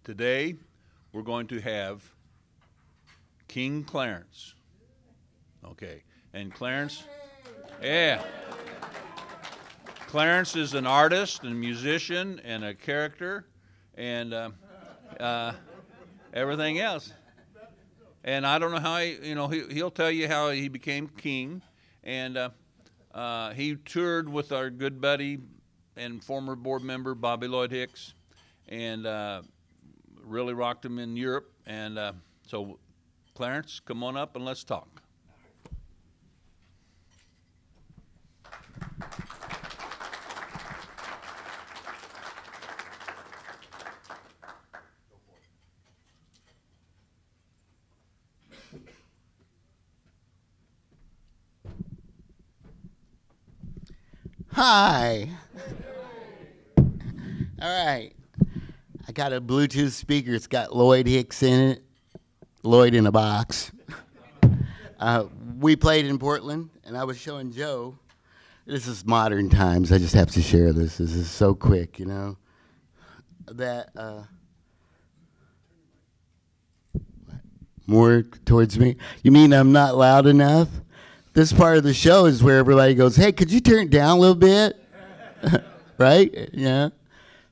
Today, we're going to have King Clarentz. Okay, and Clarentz, yeah. Clarentz is an artist and musician and a character and everything else. And I don't know how he'll tell you how he became king. And he toured with our good buddy and former board member Bobby Lloyd Hicks, and really rocked him in Europe. And so, Clarentz, come on up and let's talk. Hi. All right. I got a Bluetooth speaker. It's got Lloyd Hicks in it. Lloyd in a box. We played in Portland, and I was showing Joe. This is modern times. I just have to share this. This is so quick, you know. That more towards me. You mean I'm not loud enough? This part of the show is where everybody goes, hey, could you turn it down a little bit? Right? Yeah.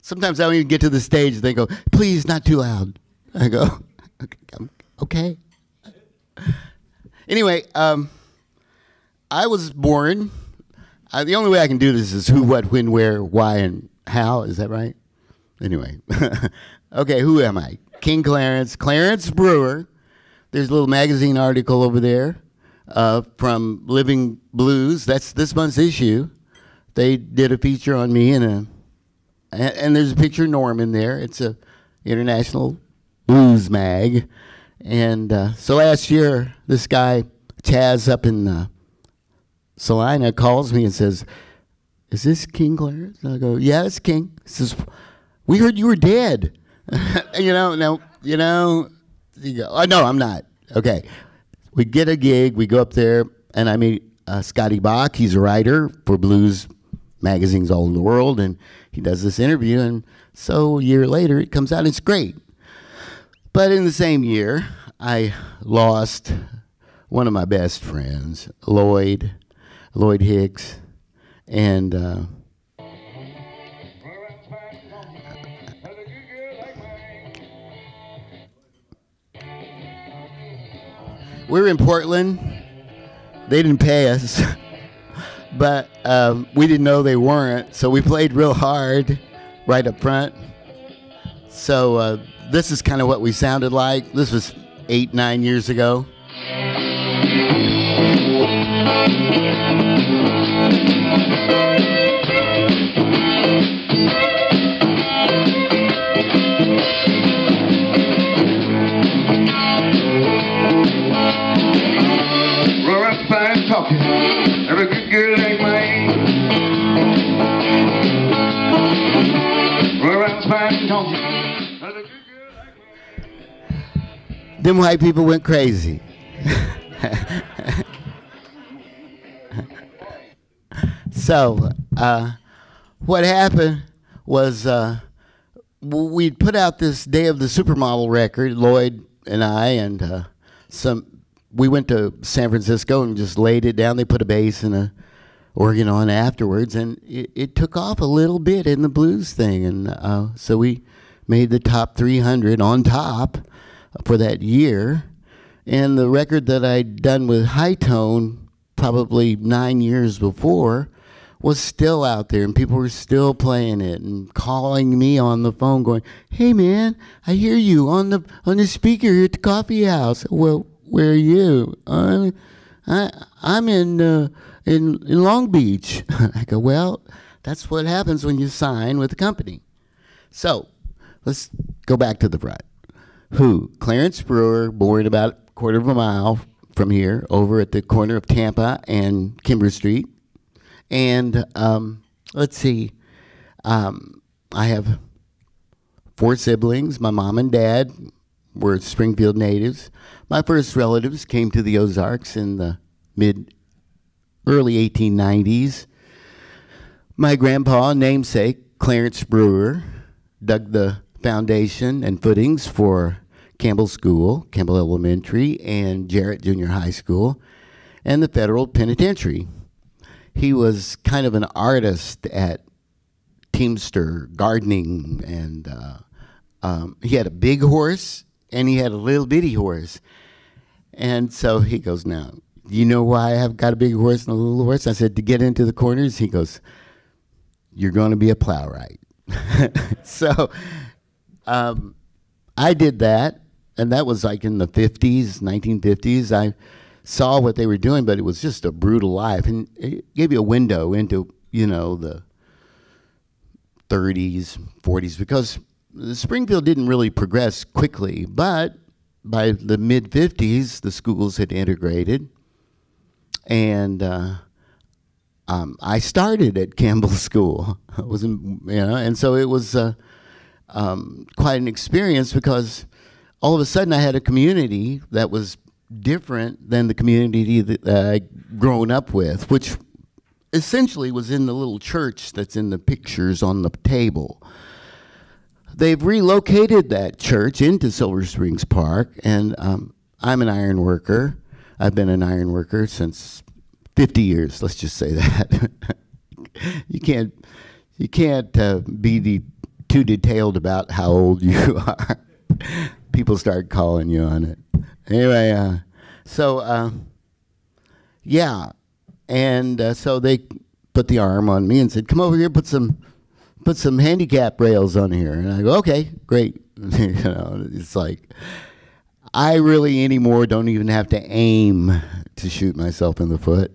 Sometimes I don't even get to the stage and they go, please, not too loud. I go, okay. Anyway, I was born. The only way I can do this is who, what, when, where, why, and how. Is that right? Anyway. Okay, who am I? King Clarentz. Clarentz Brewer. There's a little magazine article over there. From Living Blues. That's this month's issue. They did a feature on me and there's a picture of Norm in there. It's a international blues mag. And so last year, this guy, Chaz up in Salina, calls me and says, is this King Clarentz? And I go, yeah, it's King. He says, we heard you were dead. You go, oh, no, I'm not. Okay. We get a gig, we go up there, and I meet Scotty Bach. He's a writer for blues magazines all over the world, and he does this interview, and so a year later it comes out, it's great. But in the same year, I lost one of my best friends, Lloyd Hicks, and we were in Portland. They didn't pay us, but we didn't know they weren't, so we played real hard right up front. So this is kind of what we sounded like. This was 8-9 years ago. Every good girl ain't mine. Run around fine talking. Them white people went crazy. So, what happened was we'd put out this Day of the Supermodel record, Lloyd and I, and we went to San Francisco and just laid it down. They put a bass and a organ on afterwards, and it took off a little bit in the blues thing. And so we made the top 300 on top for that year. And the record that I'd done with High Tone probably 9 years before was still out there, and people were still playing it and calling me on the phone going, hey, man, I hear you on the speaker at the coffee house. Well, where are you? I'm in Long Beach. I go, well, that's what happens when you sign with a company. So let's go back to the front. Who? Clarentz Brewer, born about a quarter of a mile from here, over at the corner of Tampa and Kimber Street. And let's see, I have 4 siblings. My mom and dad were Springfield natives. My first relatives came to the Ozarks in the early 1890s. My grandpa, namesake, Clarentz Brewer, dug the foundation and footings for Campbell School, Campbell Elementary, and Jarrett Junior High School, and the Federal Penitentiary. He was kind of an artist at Teamster, gardening, and he had a big horse, and he had a little bitty horse. And so he goes, now, you know why I have got a big horse and a little horse? I said, to get into the corners. He goes, you're going to be a plowright. So I did that, and that was like in the 50s, 1950s. I saw what they were doing, but it was just a brutal life, and it gave you a window into, you know, the 30s, 40s, because Springfield didn't really progress quickly, but by the mid-50s, the schools had integrated, and I started at Campbell School. I was, and so it was quite an experience, because all of a sudden I had a community that was different than the community that I'd grown up with, which essentially was in the little church that's in the pictures on the table. They've relocated that church into Silver Springs Park, and I'm an iron worker. I've been an iron worker since 50 years, let's just say that. You can't be too detailed about how old you are. People start calling you on it. Anyway, yeah, and so they put the arm on me and said, come over here, put some handicap rails on here. And I go, okay, great. You know, it's like, I really anymore don't even have to aim to shoot myself in the foot.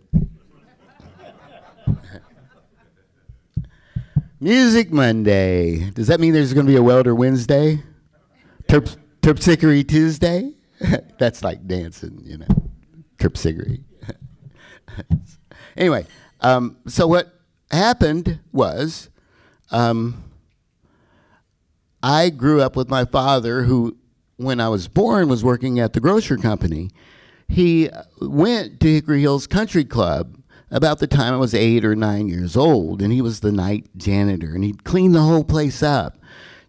Music Monday. Does that mean there's going to be a Welder Wednesday? Terpsichore Tuesday? That's like dancing, you know. Terpsichore. Anyway, so what happened was, I grew up with my father, who, when I was born, was working at the grocery company. He went to Hickory Hills Country Club about the time I was 8 or 9 years old, and he was the night janitor, and he'd clean the whole place up.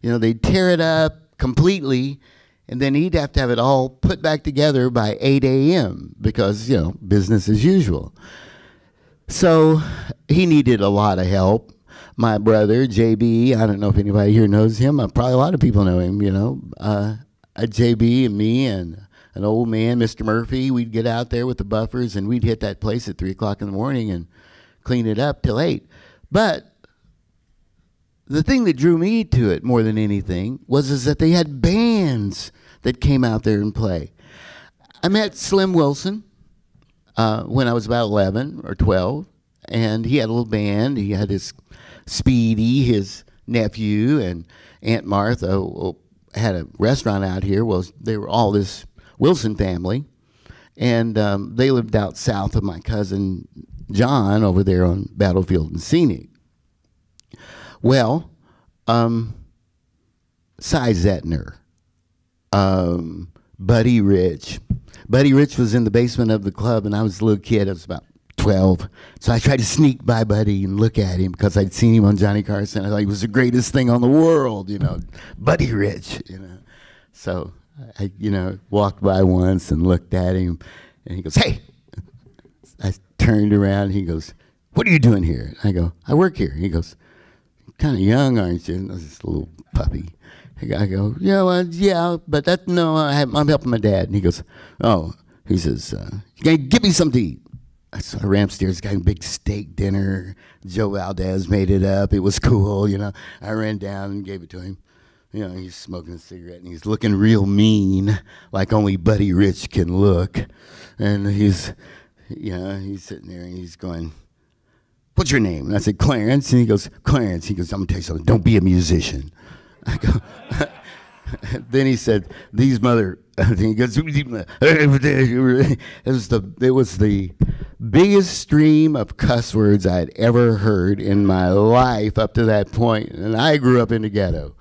You know, they'd tear it up completely, and then he'd have to have it all put back together by 8 a.m. because, you know, business as usual. So he needed a lot of help. My brother, JB, I don't know if anybody here knows him. Probably a lot of people know him, you know. JB and me and an old man, Mr. Murphy, we'd get out there with the buffers, and we'd hit that place at 3 o'clock in the morning and clean it up till 8. But the thing that drew me to it more than anything was that they had bands that came out there and play. I met Slim Wilson when I was about 11 or 12, and he had a little band. He had his Speedy, his nephew, and Aunt Martha had a restaurant out here. Well, they were all this Wilson family, and they lived out south of my cousin John over there on Battlefield and Scenic. Well, Cy Zettner, Buddy Rich. Buddy Rich was in the basement of the club, and I was a little kid. I was about 12. So I tried to sneak by Buddy and look at him because I'd seen him on Johnny Carson. I thought he was the greatest thing on the world, you know, Buddy Rich, you know. So I, you know, walked by once and looked at him, and he goes, hey. I turned around, and he goes, what are you doing here? I go, I work here. He goes, kind of young, aren't you? And I was just a little puppy. I go, yeah, well, yeah, but that, no, I'm helping my dad. And he goes, oh, he says, give me something to eat. So I ran upstairs, got a big steak dinner. Joe Valdez made it up. It was cool, you know. I ran down and gave it to him. You know, he's smoking a cigarette, and he's looking real mean, like only Buddy Rich can look. And he's, you know, he's sitting there, and he's going, what's your name? And I said, Clarence. And he goes, Clarence. He goes, I'm going to tell you something. Don't be a musician. I go, then he said, these mother, he goes, it was the biggest stream of cuss words I'd ever heard in my life up to that point. And I grew up in the ghetto.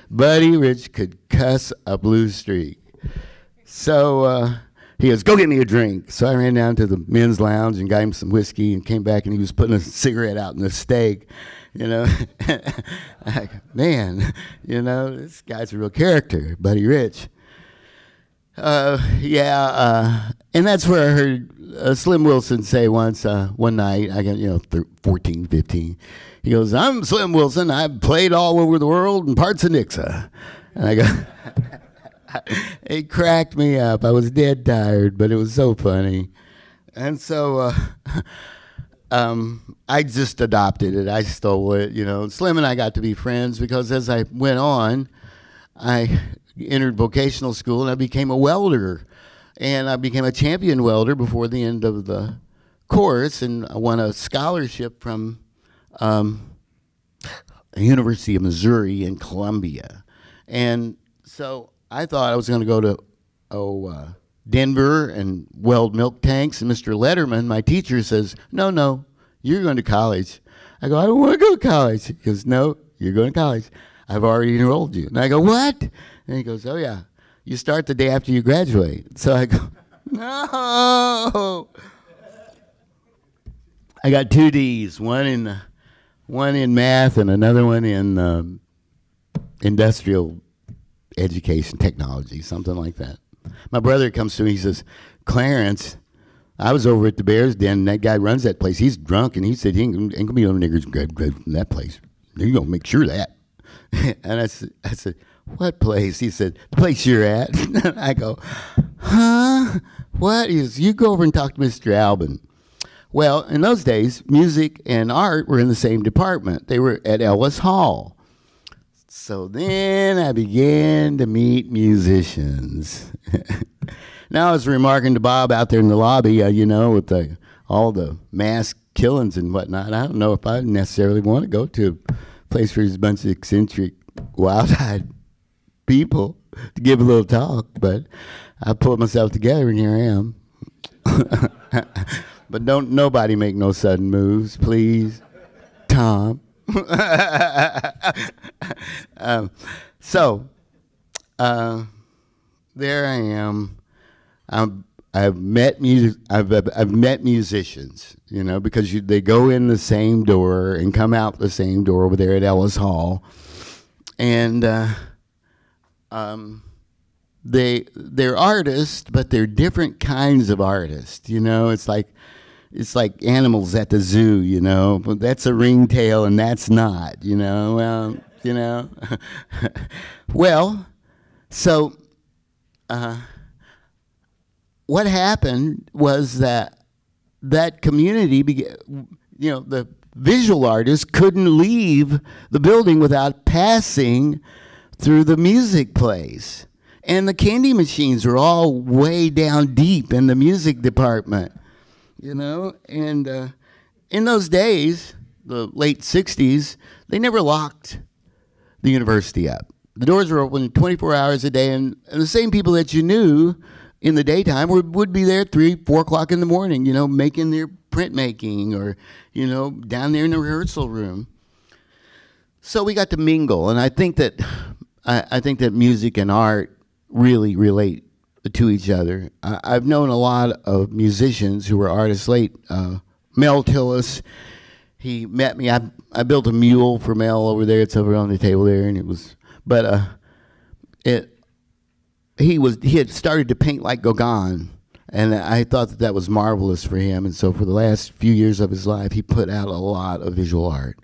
Buddy Rich could cuss a blue streak. So he goes, go get me a drink. So I ran down to the men's lounge and got him some whiskey and came back, and he was putting a cigarette out in the steak. you know. Man, you know, this guy's a real character, Buddy Rich. And that's where I heard Slim Wilson say once, one night, I got, 14, 15. He goes, I'm Slim Wilson. I've played all over the world and parts of Nixa. And I go, it cracked me up. I was dead tired, but it was so funny. And so I just adopted it. I stole it, Slim and I got to be friends because as I went on, I entered vocational school and I became a welder. And I became a champion welder before the end of the course, and I won a scholarship from University of Missouri in Columbia. And so I thought I was going to go to Denver and weld milk tanks. And Mr. Letterman, my teacher, says, no, you're going to college. I go, I don't want to go to college. He goes, no, you're going to college. I've already enrolled you. And I go, what? And he goes, oh, yeah. You start the day after you graduate. So I go, no. I got 2 Ds, one in math and another one in industrial education technology, something like that. My brother comes to me, he says, Clarence, I was over at the Bears Den, and that guy runs that place. He's drunk, and he said, he ain't going to be no niggers graduate from that place. You're going to make sure of that. And I said, what place? He said, the place you're at. I go, huh? What? He says, you go over and talk to Mr. Albin. Well, in those days, music and art were in the same department. They were at Ellis Hall. So then I began to meet musicians. Now I was remarking to Bob out there in the lobby, with all the mass killings and whatnot. I don't know if I necessarily want to go to a place where there's a bunch of eccentric, wild-eyed people to give a little talk, but I pulled myself together and here I am. But don't nobody make no sudden moves, please, Tom. There I am. I've met musicians, because they go in the same door and come out the same door over there at Ellis Hall, and they're artists, but they're different kinds of artists. It's like animals at the zoo. But that's a ringtail and that's not. Well, so what happened was that community the visual artists couldn't leave the building without passing through the music place. And the candy machines were all way down deep in the music department, And in those days, the late 60s, they never locked the university up. The doors were open 24 hours a day, and the same people that you knew in the daytime would be there at 3, 4 o'clock in the morning, making their printmaking or, down there in the rehearsal room. So we got to mingle, and I think that music and art really relate to each other. I've known a lot of musicians who were artists late. Mel Tillis, he met me. I built a mule for Mel over there. It's over on the table there, and he had started to paint like Gauguin, and I thought that was marvelous for him. And so for the last few years of his life, he put out a lot of visual art.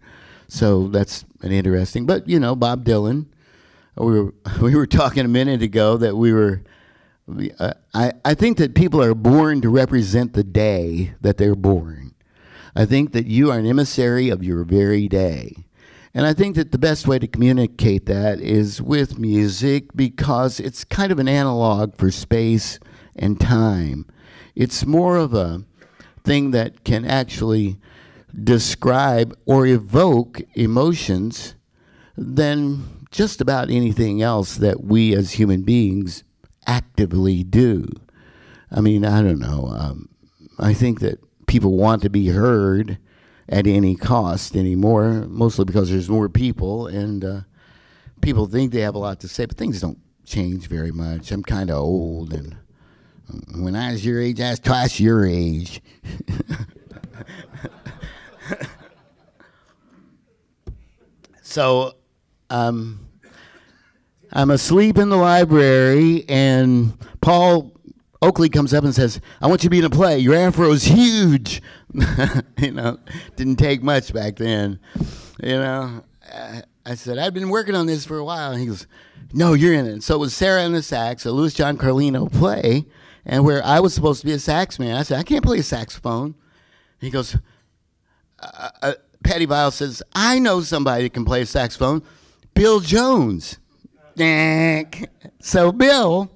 So that's an interesting. But Bob Dylan. We were talking a minute ago that I think that people are born to represent the day that they're born. I think that you are an emissary of your very day. And I think that the best way to communicate that is with music, because it's kind of an analog for space and time. It's more of a thing that can actually describe or evoke emotions than just about anything else that we as human beings actively do. I mean, I don't know. I think that people want to be heard at any cost anymore, mostly because there's more people, and people think they have a lot to say, but things don't change very much. I'm kind of old, and when I was your age, I was twice your age. So I'm asleep in the library, and Paul Oakley comes up and says, "I want you to be in a play. Your afro's huge." You know, didn't take much back then. You know, I said, "I've been working on this for a while." And he goes, "No, you're in it." So it was Sarah and the Sax, a Louis John Carlino play, and where I was supposed to be a sax man. I said, "I can't play a saxophone." He goes, Patty Viles says, "I know somebody that can play a saxophone, Bill Jones." So Bill,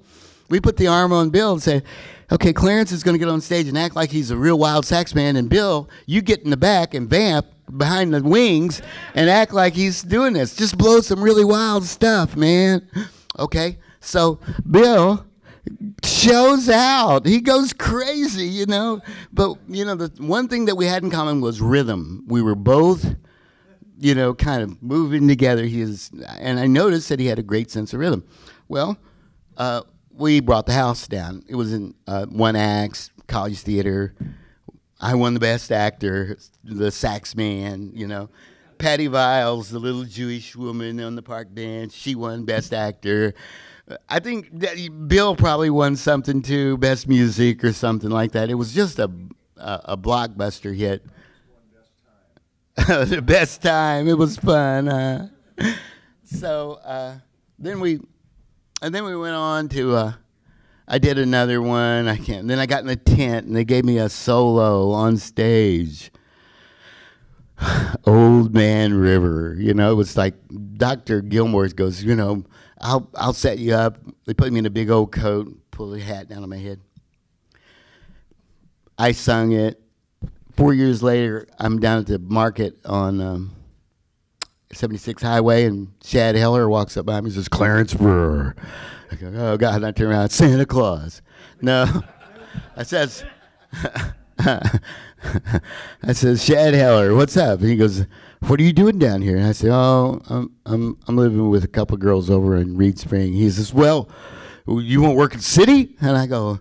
we put the arm on Bill and say, "Okay, Clarence is going to get on stage and act like he's a real wild sax man, and Bill, you get in the back and vamp behind the wings and act like he's doing this. Just blow some really wild stuff, man." Okay, so Bill shows out. He goes crazy, you know. But, you know, the one thing that we had in common was rhythm. We were both, you know, kind of moving together. And I noticed that he had a great sense of rhythm. Well, we brought the house down. It was in one act, college theater. I won the best actor, the sax man, you know. Patty Viles, the little Jewish woman on the park bench, she won best actor. I think that Bill probably won something too, best music or something like that. It was just a blockbuster hit. The best time. It was fun. So then we went on to. I did another one. Then I got in a tent and they gave me a solo on stage. Old Man River. You know, it was like Dr. Gilmore goes, you know, I'll set you up. They put me in a big old coat, pull the hat down on my head. I sung it. 4 years later, I'm down at the market on 76 Highway, and Shad Heller walks up behind me and says, "Clarentz Brewer." I go, "Oh, God." I turn around, Santa Claus. No. I says, "Shad Heller, what's up?" And he goes, "What are you doing down here?" And I said, "Oh, I'm living with a couple of girls over in Reed Spring." He says, "Well, you won't work at the city?" And I go,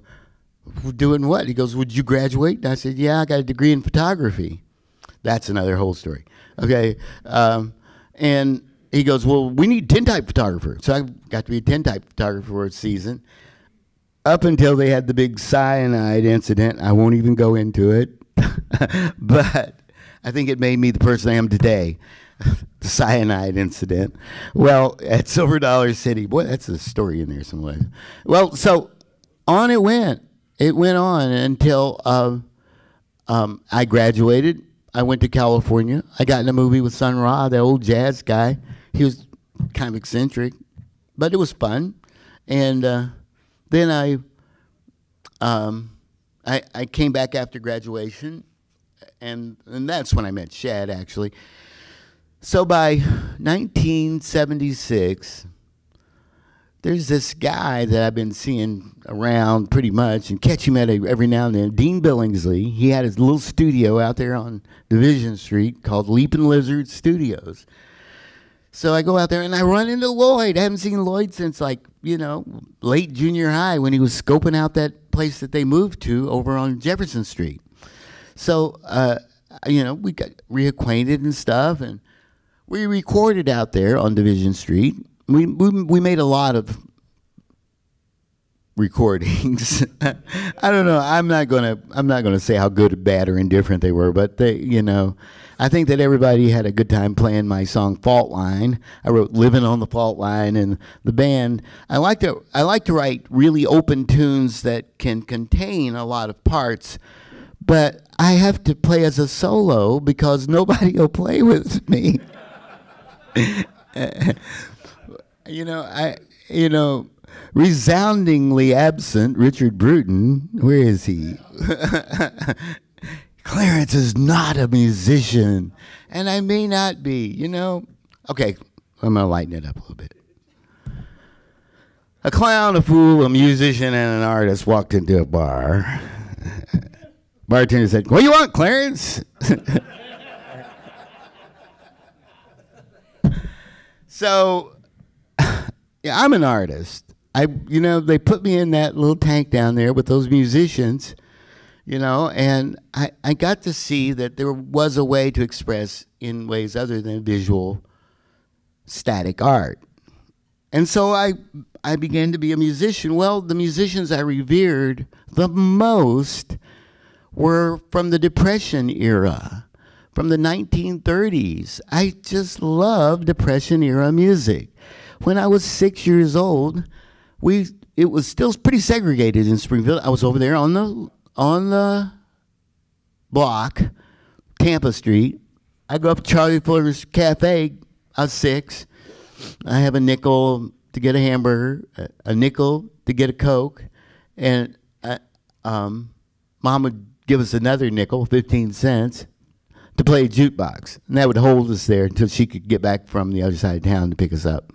"Doing what?" He goes, "Would you graduate?" And I said, "Yeah, I got a degree in photography." That's another whole story. Okay. And he goes, "Well, we need tintype photographer." So I got to be a tintype photographer for a season up until they had the big cyanide incident. I won't even go into it. But I think it made me the person I am today. The cyanide incident. Well, at Silver Dollar City, boy, that's a story in there somewhere. Well, so on it went. It went on until I graduated. I went to California. I got in a movie with Sun Ra, the old jazz guy. He was kind of eccentric, but it was fun. And then I came back after graduation, and that's when I met Shad, actually. So by 1976, there's this guy that I've been seeing around pretty much and catch him at every now and then, Dean Billingsley. He had his little studio out there on Division Street called Leaping Lizard Studios. So I go out there and I run into Lloyd. I haven't seen Lloyd since, like, you know, late junior high when he was scoping out that place that they moved to over on Jefferson Street. So, you know, we got reacquainted and stuff, and we recorded out there on Division Street. We made a lot of recordings. I don't know. I'm not gonna say how good, bad, or indifferent they were, but they, you know, I think that everybody had a good time playing my song "Fault Line." I wrote "Living on the Fault Line," and the band. I like to write really open tunes that can contain a lot of parts, but I have to play as a solo because nobody will play with me. Resoundingly absent, Richard Bruton. Where is he? Clarence is not a musician, and I may not be, you know. Okay, I'm going to lighten it up a little bit. A clown, a fool, a musician, and an artist walked into a bar. Bartender said, "What do you want, Clarence?" So, yeah, I'm an artist. They put me in that little tank down there with those musicians, and I got to see that there was a way to express in ways other than visual static art. And so I began to be a musician. Well, the musicians I revered the most were from the Depression era, from the 1930s. I just love Depression era music. When I was 6 years old, it was still pretty segregated in Springfield. I was over there on the block, Tampa Street. I go up to Charlie Fuller's Cafe. I was 6. I have a nickel to get a hamburger, a nickel to get a Coke, and Mom would give us another nickel, 15 cents, to play a jukebox. And that would hold us there until she could get back from the other side of town to pick us up.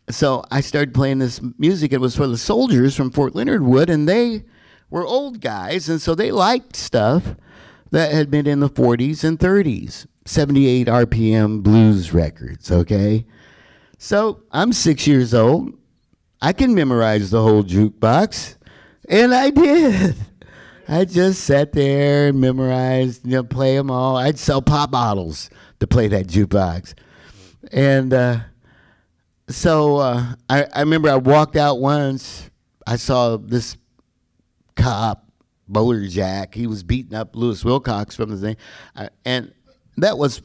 So I started playing this music. It was for the soldiers from Fort Leonard Wood, and they were old guys, and so they liked stuff that had been in the 40s and 30s, 78 RPM blues records, okay? So I'm 6 years old. I can memorize the whole jukebox, and I did. I just sat there and memorized, play them all. I'd sell pop bottles to play that jukebox. And so I remember I walked out once. I saw this cop, Bowler Jack. He was beating up Louis Wilcox from the thing. And that was,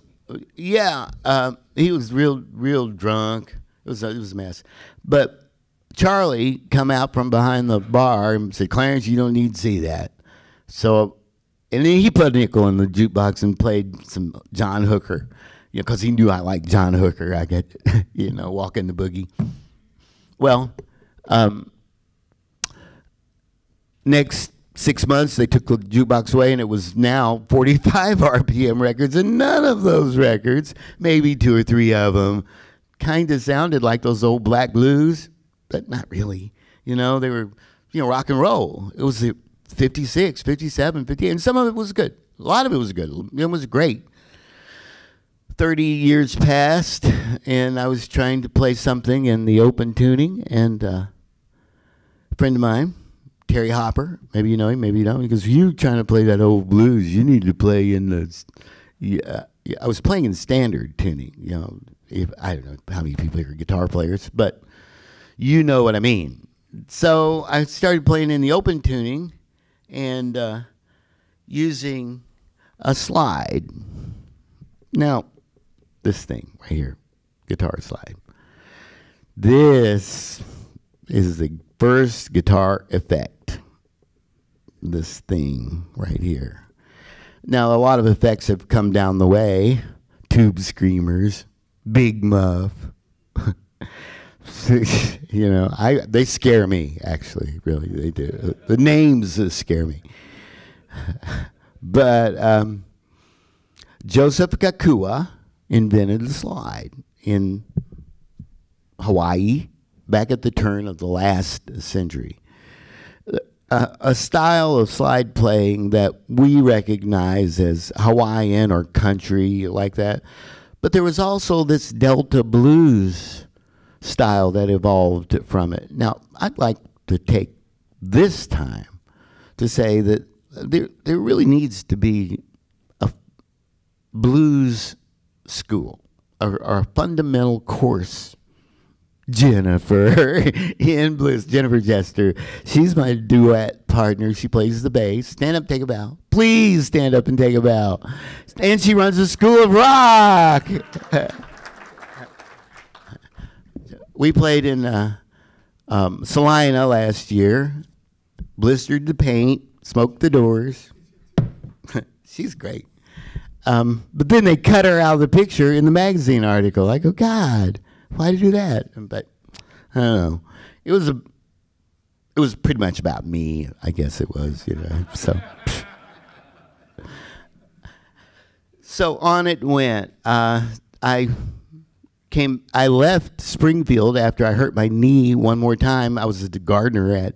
he was real drunk. It was a mess. But Charlie come out from behind the bar and said, "Clarence, you don't need to see that." So, and then he put a nickel in the jukebox and played some John Hooker, because he knew I liked John Hooker. I got, walking the boogie. Well, next 6 months they took the jukebox away, and it was now 45 RPM records, and none of those records, maybe 2 or 3 of them, kind of sounded like those old black blues, but not really. They were, rock and roll. It was the 56, 57, 58, and some of it was good. A lot of it was good. It was great. 30 years passed, and I was trying to play something in the open tuning, and a friend of mine, Terry Hopper, maybe you know him, maybe you don't, because you're trying to play that old blues. You need to play in the, I was playing in standard tuning, I don't know how many people here are guitar players, but you know what I mean. So I started playing in the open tuning and using a slide. Now, this thing right here, guitar slide. This is the first guitar effect. This thing right here. Now, a lot of effects have come down the way. Tube screamers, big muff. They scare me, actually, really, they do. The names scare me. But Joseph Kakua invented the slide in Hawaii back at the turn of the last century. A style of slide playing that we recognize as Hawaiian or country like that. But there was also this Delta blues style that evolved from it. Now, I'd like to take this time to say that there really needs to be a blues school or a fundamental course. Jennifer in blues, Jennifer Jester. She's my duet partner. She plays the bass. Stand up, take a bow. Please stand up and take a bow. And she runs a school of rock. We played in Salina last year, blistered the paint, smoked the doors. She's great. But then they cut her out of the picture in the magazine article. I go, God, why did you do that? But I don't know. It was pretty much about me, I guess it was, So on it went. I left Springfield after I hurt my knee one more time. I was the gardener at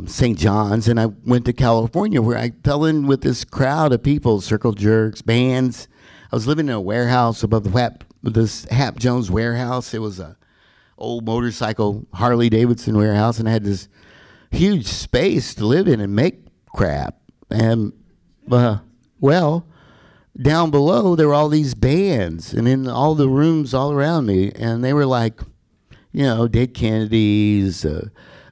St. John's, and I went to California, where I fell in with this crowd of people, circle jerks, bands. I was living in a warehouse above this Hap Jones warehouse. It was a old motorcycle Harley Davidson warehouse, and I had this huge space to live in and make crap. And down below, there were all these bands, and in all the rooms all around me, and they were like, Dead Kennedys,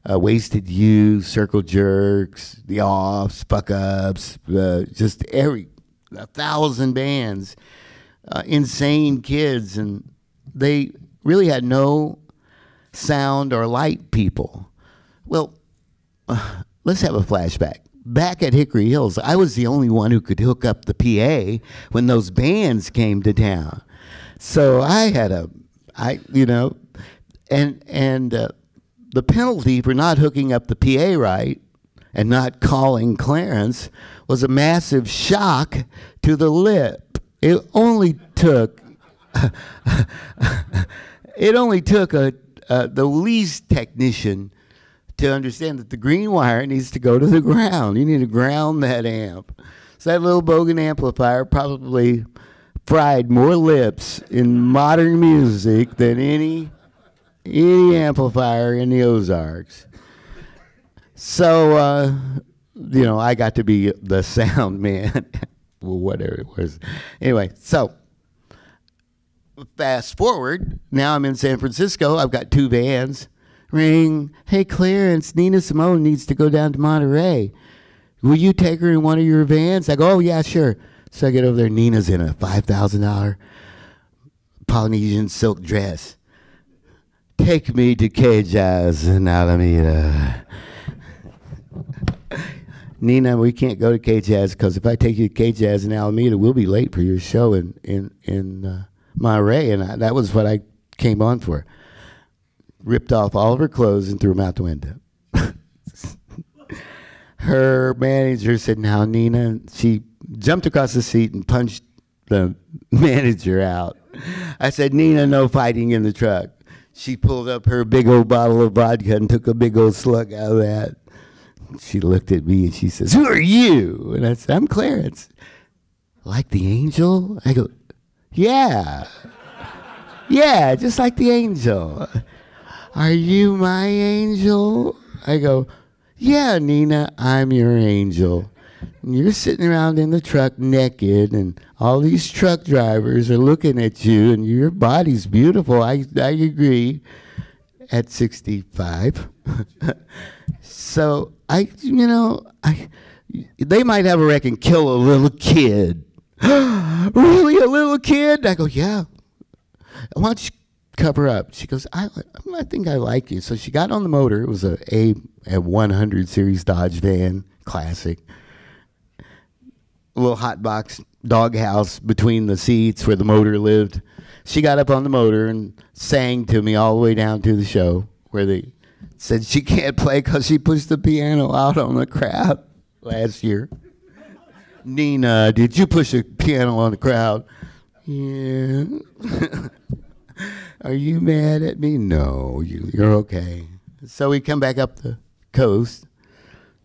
Wasted Youth, Circle Jerks, The Offs, Fuck Ups, just 1,000 bands, insane kids, and they really had no sound or light people. Well, let's have a flashback. Back at Hickory Hills, I was the only one who could hook up the PA when those bands came to town. So I had the penalty for not hooking up the PA right and not calling Clarence was a massive shock to the lip. It only took the least technician to understand that the green wire needs to go to the ground. You need to ground that amp. So that little Bogan amplifier probably fried more lips in modern music than any amplifier in the Ozarks. So, I got to be the sound man. Well, whatever it was. Anyway, so fast forward. Now I'm in San Francisco. I've got 2 vans. Ring. Hey, Clarence, Nina Simone needs to go down to Monterey. Will you take her in one of your vans? I go, oh, yeah, sure. So I get over there. Nina's in a $5,000 Polynesian silk dress. Take me to K-Jazz in Alameda. Nina, we can't go to K-Jazz because if I take you to K-Jazz in Alameda, we'll be late for your show in Monterey. And that was what I came on for. Ripped off all of her clothes and threw them out the window. Her manager said, now, Nina, she jumped across the seat and punched the manager out. I said, Nina, no fighting in the truck. She pulled up her big old bottle of vodka and took a big old slug out of that. She looked at me and she says, who are you? And I said, I'm Clarence. Like the angel? I go, yeah. Yeah, just like the angel. Are you my angel? I go, yeah, Nina, I'm your angel. And you're sitting around in the truck naked, and all these truck drivers are looking at you, and your body's beautiful. I agree. At 65. So they might have a wreck and kill a little kid. Really, a little kid? I go, yeah. Why don't you cover up? She goes, I think I like you. So she got on the motor. It was a 100 series Dodge van, classic. A little hot box doghouse between the seats where the motor lived. She got up on the motor and sang to me all the way down to the show where they said she can't play because she pushed the piano out on the crowd last year. Nina, did you push a piano on the crowd? Yeah. Are you mad at me? No, you're okay. So we come back up the coast.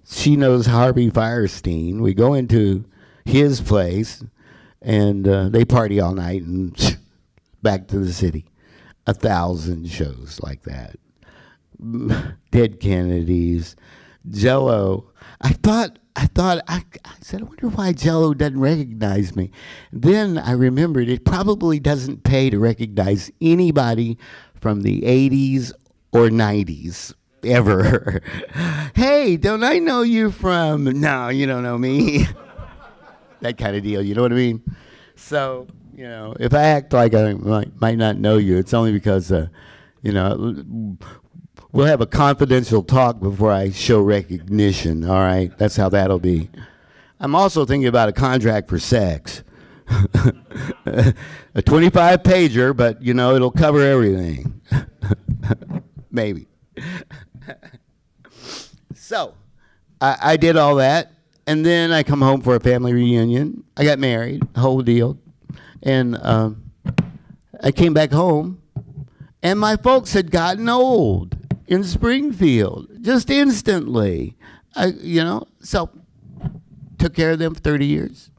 She knows Harvey Firestein. We go into his place, and they party all night and back to the city. 1,000 shows like that. Dead Kennedys, Jello. I said, I wonder why Jello doesn't recognize me. Then I remembered it probably doesn't pay to recognize anybody from the 80s or 90s ever. Hey, don't I know you from? No, you don't know me. That kind of deal, you know what I mean? So, if I act like I might not know you, it's only because, we'll have a confidential talk before I show recognition, all right? That's how that'll be. I'm also thinking about a contract for sex. A 25-pager, but, it'll cover everything. Maybe. So, I did all that, and then I come home for a family reunion. I got married, whole deal. And I came back home, and my folks had gotten old in Springfield, just instantly. So took care of them for 30 years.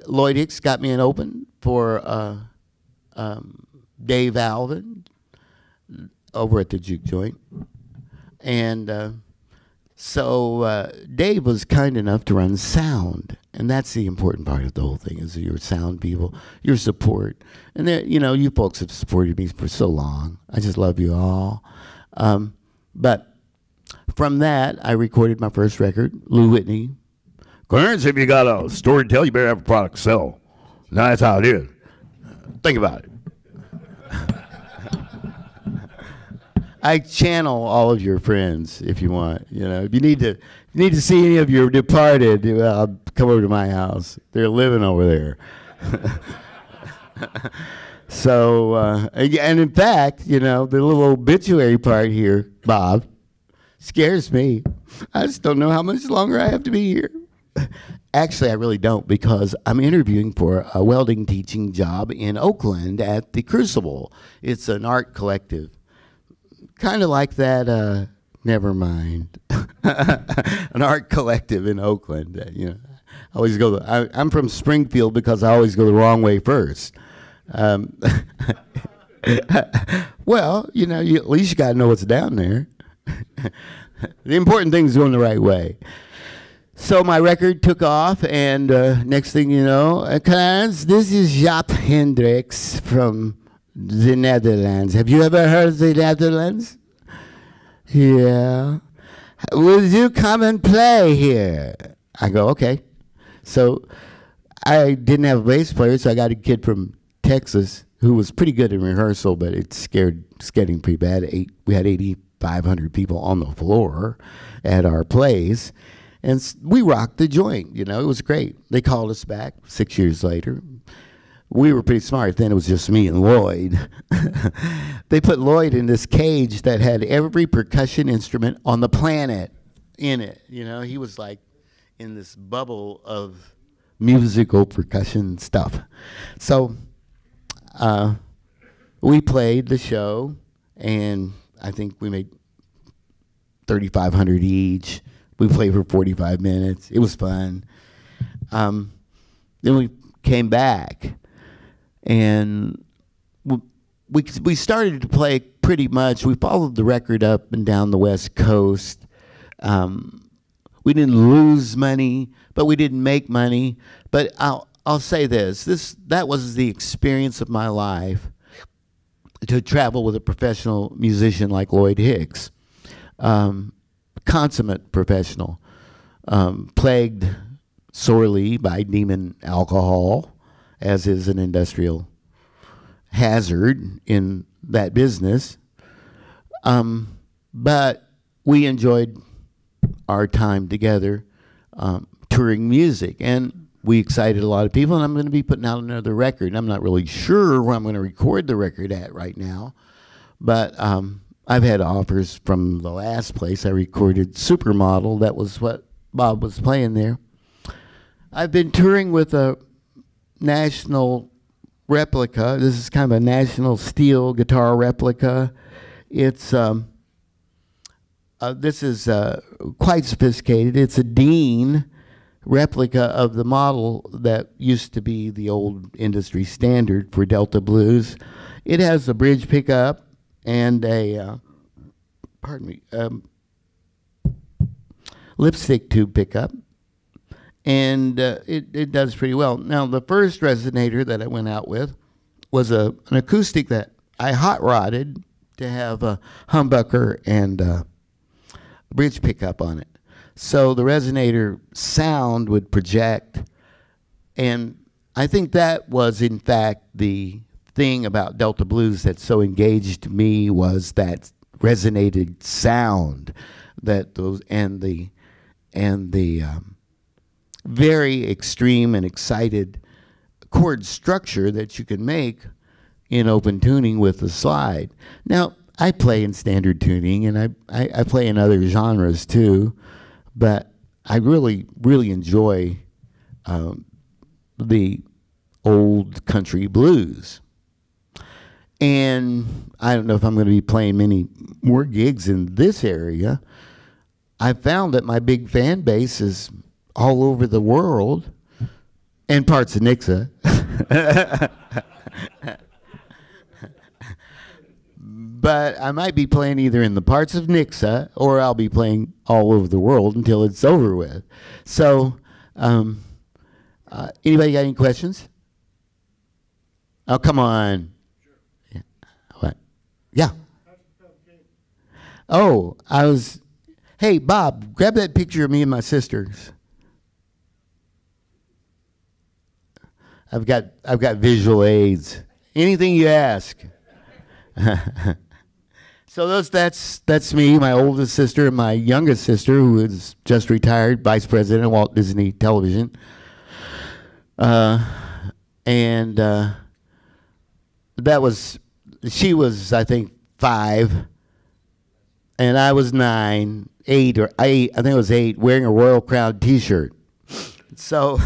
Lloyd Hicks got me an open for Dave Alvin over at the Juke Joint. And So Dave was kind enough to run sound, and that's the important part of the whole thing, is your sound people, your support. And you folks have supported me for so long. I just love you all. But from that, I recorded my first record, Lou Whitney. Clarence, if you got a story to tell, you better have a product to sell. That's how it is. Think about it. I channel all of your friends if you want. If you need to see any of your departed, well, come over to my house. They're living over there. So, and in fact, the little obituary part here, Bob, scares me. I just don't know how much longer I have to be here. Actually, I really don't, because I'm interviewing for a welding teaching job in Oakland at the Crucible. It's an art collective. Kind of like that, never mind. An art collective in Oakland. I always go. I'm from Springfield because I always go the wrong way first. Well, at least you got to know what's down there. The important thing is going the right way. So my record took off, and next thing you know, Clarence, this is Jaap Hendricks from the Netherlands. Have you ever heard of the Netherlands? Yeah. Will you come and play here? I go, okay. So I didn't have a bass player, so I got a kid from Texas who was pretty good in rehearsal, but it's getting pretty bad. We had 8,500 people on the floor at our plays, and we rocked the joint. It was great. They called us back 6 years later. We were pretty smart then. It was just me and Lloyd. They put Lloyd in this cage that had every percussion instrument on the planet in it. He was like in this bubble of musical percussion stuff. So we played the show, and I think we made $3,500 each. We played for 45 minutes. It was fun. Then we came back, and we started to play pretty much. We followed the record up and down the West Coast. We didn't lose money, but we didn't make money. But I'll say this: that was the experience of my life, to travel with a professional musician like Lloyd Hicks, consummate professional, plagued sorely by demon alcohol, as is an industrial hazard in that business. But we enjoyed our time together, touring music, and we excited a lot of people, and I'm going to be putting out another record. I'm not really sure where I'm going to record the record at right now, but I've had offers from the last place I recorded, Supermodel. That was what Bob was playing there. I've been touring with a national replica. This is kind of a national steel guitar replica. It's this is quite sophisticated. It's a Dean replica of the model that used to be the old industry standard for Delta blues. It has a bridge pickup and a lipstick tube pickup, and it does pretty well. Now, the first resonator that I went out with was an acoustic that I hot rodded to have a humbucker and a bridge pickup on it. So the resonator sound would project, and I think that was, in fact, the thing about Delta blues that so engaged me, was that resonated sound, that those and the very extreme and excited chord structure that you can make in open tuning with the slide. Now, I play in standard tuning, and I play in other genres too, but I really, really enjoy the old country blues. And I don't know if I'm going to be playing many more gigs in this area. I found that my big fan base is all over the world and parts of Nixa. But I might be playing either in the parts of Nixa or I'll be playing all over the world until it's over with. So, anybody got any questions? Oh, come on. Yeah. What? Yeah. Oh, hey, Bob, grab that picture of me and my sisters. I've got visual aids. Anything you ask. So that's me, my oldest sister, and my youngest sister, who is just retired, vice president of Walt Disney Television. She was, I think, 5, and I was 9, 8, I think it was 8, wearing a Royal Crown T-shirt. So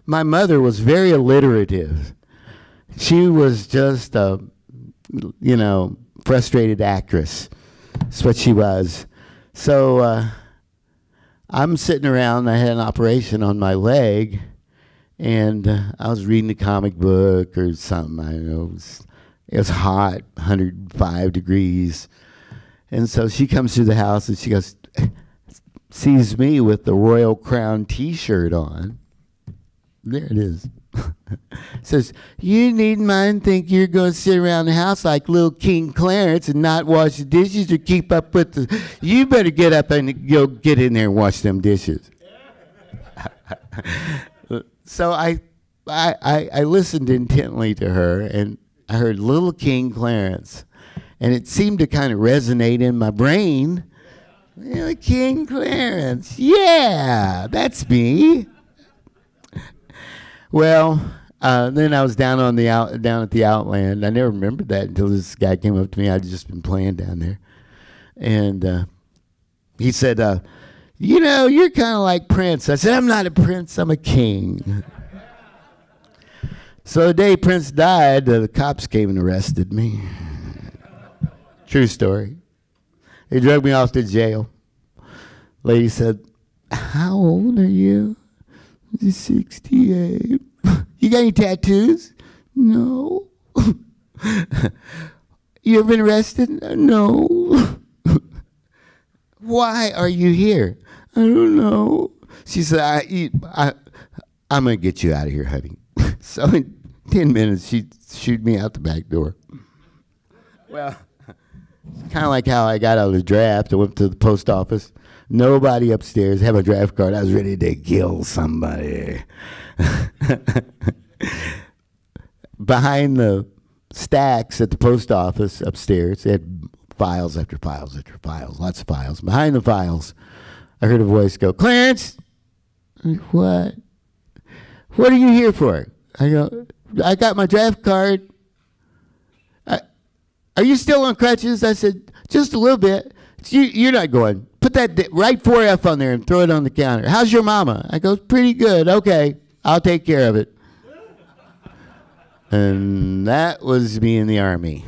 my mother was very alliterative. She was just a, frustrated actress. That's what she was. So I'm sitting around. I had an operation on my leg, and I was reading a comic book or something. I don't know. It was hot, 105 degrees. And so she comes through the house, and she goes, sees me with the Royal Crown T-shirt on. There it is. Says, you needn't mind think you're going to sit around the house like little King Clarence and not wash the dishes or keep up with the... You better get up and go get in there and wash them dishes. So I listened intently to her, and I heard little King Clarence, and it seemed to kind of resonate in my brain. Little King Clarence, yeah, that's me. Well, then I was down at the Outland. I never remembered that until this guy came up to me. I'd just been playing down there, and he said, you're kind of like Prince. I said, I'm not a prince. I'm a king. So the day Prince died, the cops came and arrested me. True story. They drug me off to jail. Lady said, how old are you? 68. You got any tattoos? No. You ever been arrested? No. Why are you here? I don't know. She said, I'm going to get you out of here, honey. So in 10 minutes, she shooed me out the back door. Well, kind of like how I got out of the draft. I went to the post office. Nobody upstairs. Have a draft card. I was ready to kill somebody. Behind the stacks at the post office upstairs, they had files after files after files, lots of files. Behind the files, I heard a voice go, Clarence! What? What are you here for? I go, I got my draft card. Are you still on crutches? I said, just a little bit. You're not going. Put that, write 4F on there and throw it on the counter. How's your mama? I go, pretty good. Okay, I'll take care of it. And that was me in the Army.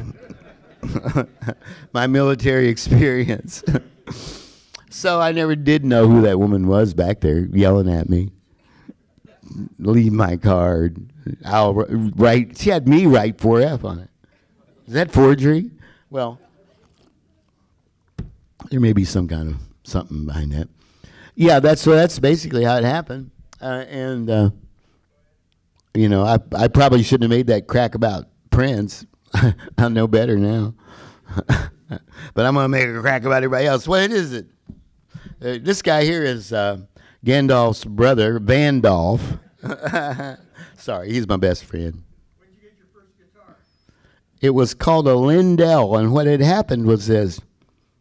My military experience. So I never did know who that woman was back there yelling at me. Leave my card. I'll write. She had me write 4F on it. Is that forgery? Well, there may be some kind of something behind that. Yeah, that's basically how it happened. I probably shouldn't have made that crack about Prince. I know better now. But I'm going to make a crack about everybody else. What is it? This guy here is Gandalf's brother, Vandolph. Sorry, he's my best friend. When did you get your first guitar? It was called a Lindell, and what had happened was this.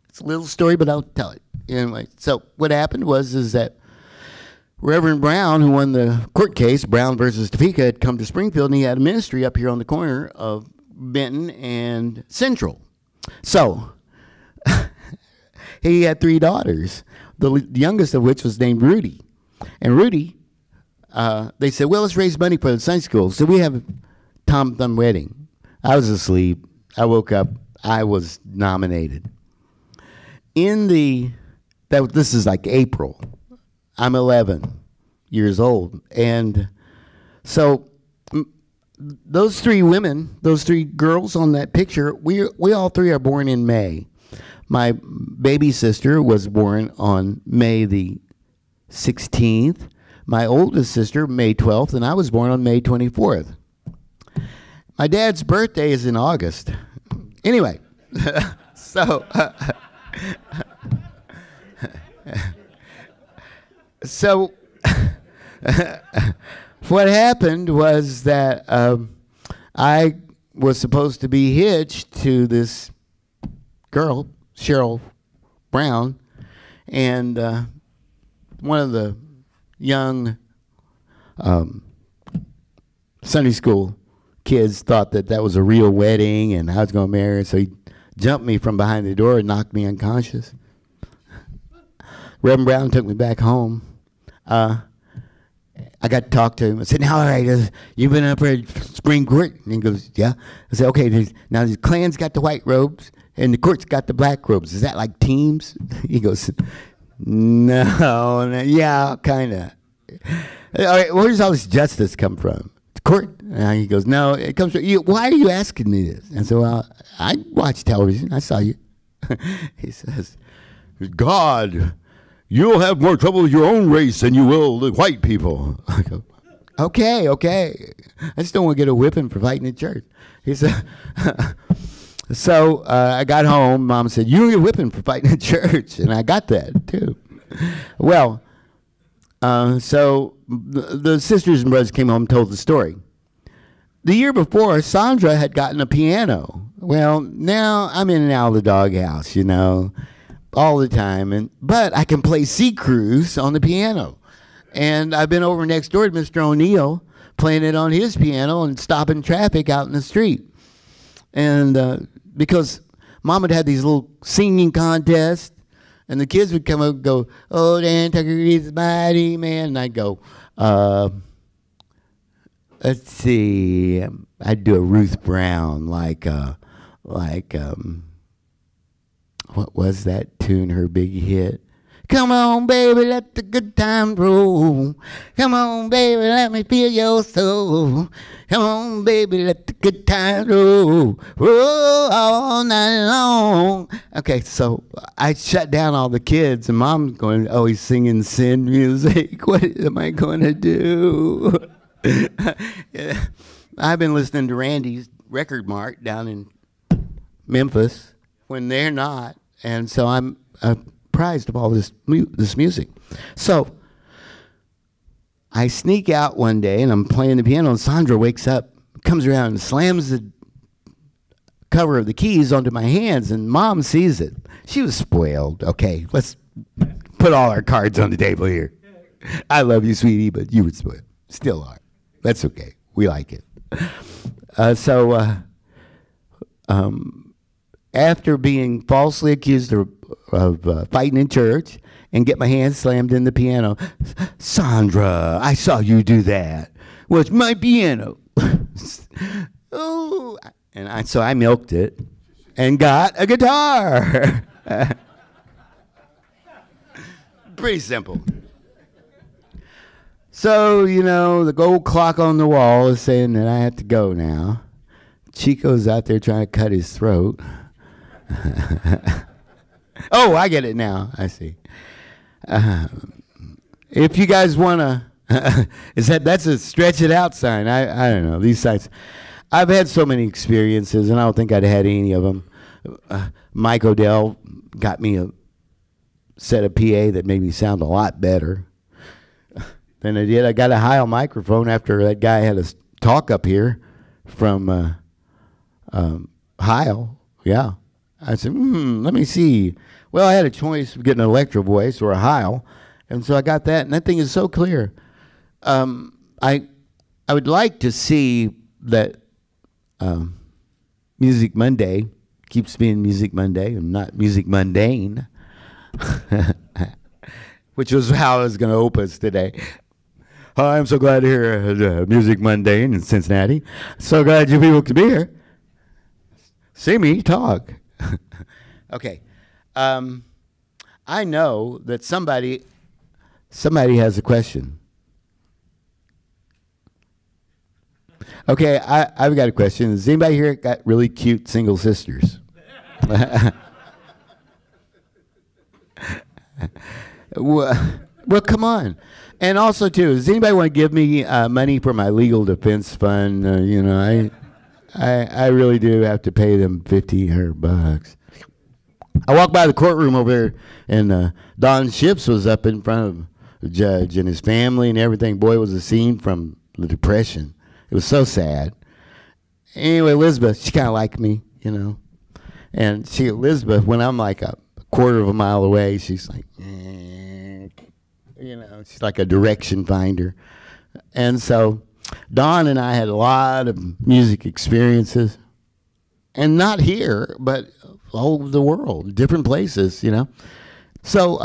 It's a little story, but I'll tell it. Anyway, so what happened is that Reverend Brown, who won the court case, Brown versus Topeka, had come to Springfield, and he had a ministry up here on the corner of Benton and Central. So he had 3 daughters, the youngest of which was named Rudy. And Rudy, they said, well, let's raise money for the Sunday school. So we have a Tom Thumb wedding. I was asleep. I woke up. I was nominated. This is like April. I'm 11 years old. And so those three women, those three girls on that picture, we all three are born in May. My baby sister was born on May the 16th. My oldest sister, May 12th, and I was born on May 24th. My dad's birthday is in August. Anyway, so what happened was that I was supposed to be hitched to this girl, Cheryl Brown, and one of the young Sunday school kids thought that that was a real wedding and I was going to marry her, so he jumped me from behind the door and knocked me unconscious. Reverend Brown took me back home. I got to talk to him. I said, now, all right, you've been up here at Spring Court? And he goes, yeah. I said, okay, now the Klan's got the white robes and the court's got the black robes. Is that like teams? He goes, no, yeah, kind of. All right, where's all this justice come from? The court? And he goes, no, it comes from you. Why are you asking me this? And so I watch television. I saw you. He says, God, you'll have more trouble with your own race than you will the white people. I go, okay. I just don't want to get a whipping for fighting in church. He said, so I got home. Mom said, you don't get whipping for fighting in church. And I got that, too. Well, so the sisters and brothers came home and told the story. The year before, Sandra had gotten a piano. Well, now I'm in and out of the doghouse, all the time. But I can play Sea Cruise on the piano. And I've been over next door to Mr. O'Neill playing it on his piano and stopping traffic out in the street. And because Mom had had these little singing contests, and the kids would come up and go, oh, Dan Tucker is mighty man. And I'd go, let's see. I'd do a Ruth Brown, what was that tune, her big hit? Come on, baby, let the good times roll. Come on, baby, let me feel your soul. Come on, baby, let the good times roll. Roll all night long. Okay, so I shut down all the kids, and Mom's going, oh, he's singing sin music. What am I going to do? Yeah. I've been listening to Randy's Record Mart down in Memphis when they're not, and so I'm apprised of all this music. So I sneak out one day, and I'm playing the piano, and Sandra wakes up, comes around, and slams the cover of the keys onto my hands, and Mom sees it. She was spoiled. Okay, let's put all our cards on the table here. I love you, sweetie, but you were spoiled. Still are. That's okay. We like it. After being falsely accused of fighting in church and get my hands slammed in the piano, Sandra, I saw you do that. Well, it's my piano. Oh, and so I milked it and got a guitar. Pretty simple. So, the gold clock on the wall is saying that I have to go now. Chico's out there trying to cut his throat. Oh, I get it now. I see. If you guys want to, that's a stretch it out sign. I don't know. These signs. I've had so many experiences, and I don't think I'd had any of them. Mike Odell got me a set of PA that made me sound a lot better than I did. I got a Heil microphone after that guy had a talk up here from Heil. Yeah. I said, let me see. Well, I had a choice of getting an Electro Voice or a Heil, and so I got that, and that thing is so clear. I would like to see that Music Monday keeps being Music Monday and not Music Mundane, which was how I was going to open us today. Hi, I'm so glad to hear Music Mundane in Cincinnati. So glad you people could be here. See me talk. Okay. I know that somebody has a question. Okay, I've got a question. Has anybody here got really cute single sisters? Well, come on. And also, too, does anybody want to give me money for my legal defense fund? You know, I really do have to pay them $1,500. I walked by the courtroom over there, and Don Ships was up in front of the judge and his family and everything. Boy, it was a scene from the Depression. It was so sad. Anyway, Elizabeth, she kind of liked me, you know. And Elizabeth, when I'm like a quarter of a mile away, she's like, you know, she's like a direction finder. And so Don and I had a lot of music experiences. And not here, but all over the world, different places, you know. So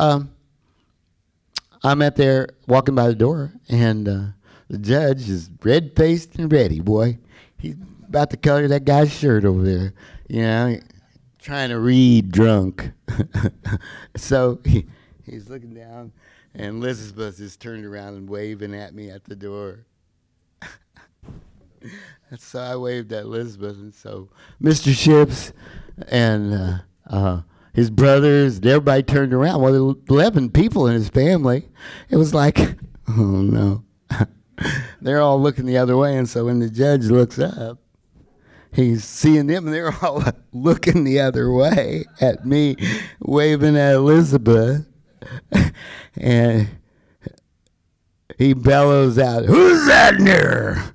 I'm at there walking by the door, and the judge is red-faced and ready, boy. He's about to color that guy's shirt over there, you know, trying to read drunk. So he's looking down, and Elizabeth is turned around and waving at me at the door. And so I waved at Elizabeth, and so Mr. Ships and his brothers and everybody turned around. Well, there were 11 people in his family. It was like, oh, no. They're all looking the other way, and so when the judge looks up, he's seeing them, and they're all looking the other way at me, waving at Elizabeth. And he bellows out, "Who's that in there?"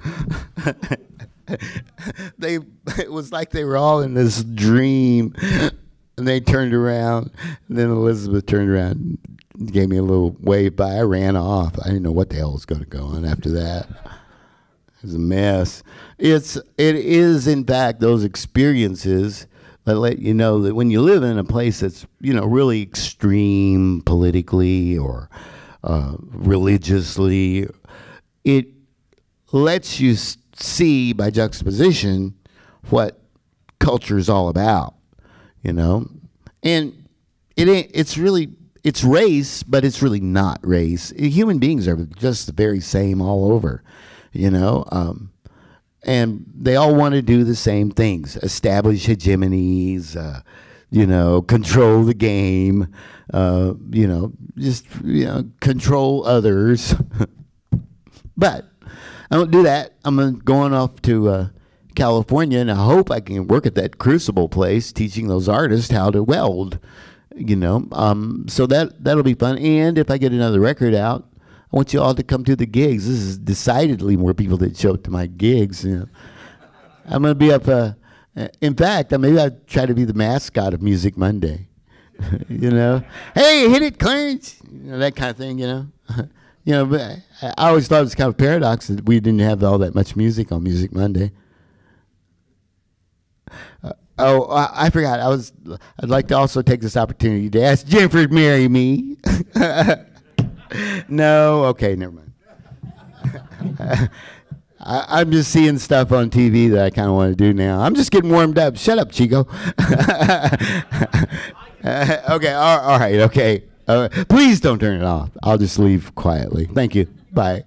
It was like they were all in this dream, and they turned around, and then Elizabeth turned around and gave me a little wave by. I ran off. I didn't know what the hell was going to go on after that. It was a mess. It is, in fact, those experiences that let you know that when you live in a place that's, you know, really extreme politically or religiously, it lets you see by juxtaposition what culture is all about, you know. And it's race, but it's really not race. Human beings are just the very same all over, you know. And they all want to do the same things: establish hegemonies, you know, control the game, you know, just, you know, control others. But I don't do that. I'm going off to California, and I hope I can work at that Crucible place teaching those artists how to weld, you know. So that'll be fun. And if I get another record out, I want you all to come to the gigs. This is decidedly more people that show up to my gigs. You know. I'm going to be up. In fact, maybe I'll try to be the mascot of Music Monday. You know, hey, hit it, Clarence. You know, that kind of thing. You know, you know. But I always thought it was kind of a paradox that we didn't have all that much music on Music Monday. I forgot. I'd like to also take this opportunity to ask Jennifer to marry me. No, okay, never mind. I'm just seeing stuff on TV that I kind of want to do now. I'm just getting warmed up. Shut up, Chico. Okay, all right, okay. Please don't turn it off. I'll just leave quietly. Thank you. Bye.